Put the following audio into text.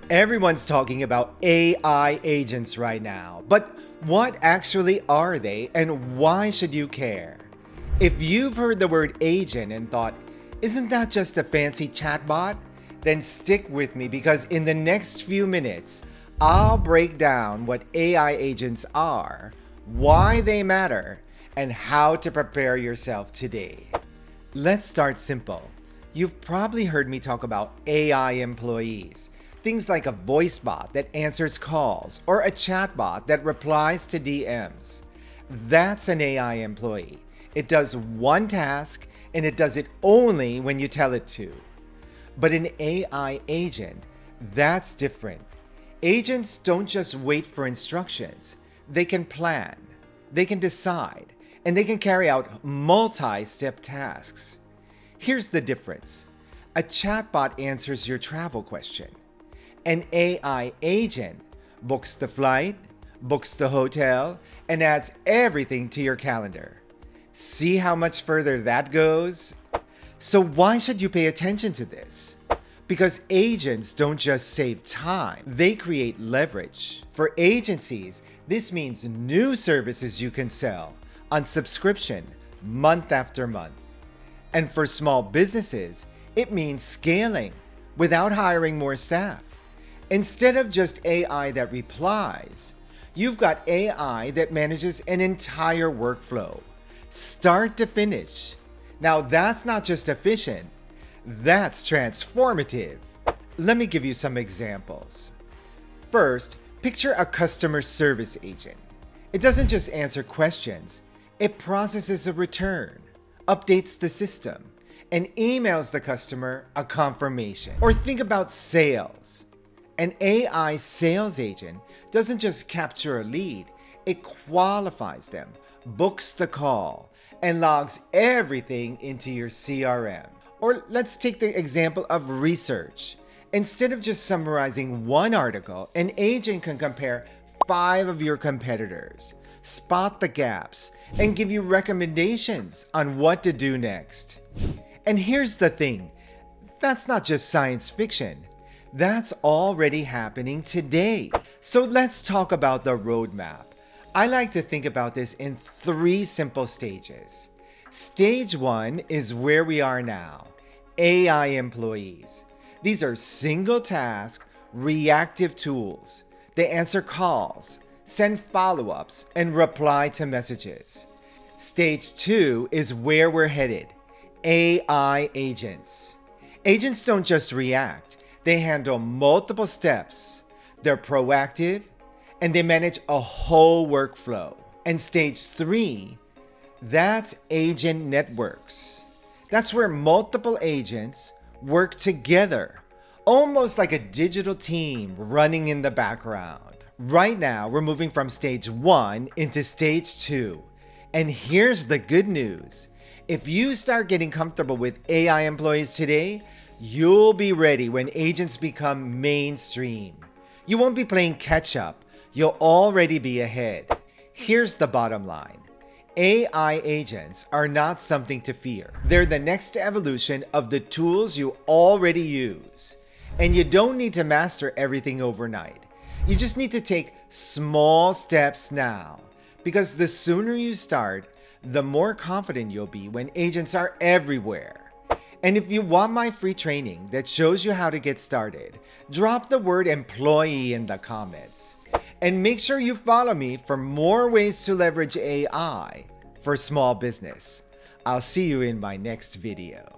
Everyone's talking about AI agents right now, but what actually are they and why should you care? If you've heard the word agent and thought, isn't that just a fancy chatbot? Then stick with me because in the next few minutes, I'll break down what AI agents are, why they matter, and how to prepare yourself today. Let's start simple. You've probably heard me talk about AI employees. Things like a voice bot that answers calls or a chatbot that replies to DMs. That's an AI employee. It does one task and it does it only when you tell it to. But an AI agent, that's different. Agents don't just wait for instructions. They can plan, they can decide, and they can carry out multi-step tasks. Here's the difference. A chatbot answers your travel question. An AI agent books the flight, books the hotel, and adds everything to your calendar. See how much further that goes? So why should you pay attention to this? Because agents don't just save time, they create leverage. For agencies, this means new services you can sell on subscription month after month. And for small businesses, it means scaling without hiring more staff. Instead of just AI that replies, you've got AI that manages an entire workflow, start to finish. Now that's not just efficient, that's transformative. Let me give you some examples. First, picture a customer service agent. It doesn't just answer questions, it processes a return, updates the system, and emails the customer a confirmation. Or think about sales. An AI sales agent doesn't just capture a lead, it qualifies them, books the call, and logs everything into your CRM. Or let's take the example of research. Instead of just summarizing one article, an agent can compare 5 of your competitors, spot the gaps, and give you recommendations on what to do next. And here's the thing, that's not just science fiction. That's already happening today. So let's talk about the roadmap. I like to think about this in 3 simple stages. Stage 1 is where we are now, AI employees. These are single task, reactive tools. They answer calls, send follow-ups, and reply to messages. Stage 2 is where we're headed, AI agents. Agents don't just react. They handle multiple steps, they're proactive, and they manage a whole workflow. And stage 3, that's agent networks. That's where multiple agents work together, almost like a digital team running in the background. Right now, we're moving from stage 1 into stage 2. And here's the good news. If you start getting comfortable with AI employees today, you'll be ready when agents become mainstream. You won't be playing catch up. You'll already be ahead. Here's the bottom line. AI agents are not something to fear. They're the next evolution of the tools you already use. And you don't need to master everything overnight. You just need to take small steps now. Because the sooner you start, the more confident you'll be when agents are everywhere. And if you want my free training that shows you how to get started, drop the word employee in the comments. And make sure you follow me for more ways to leverage AI for small business. I'll see you in my next video.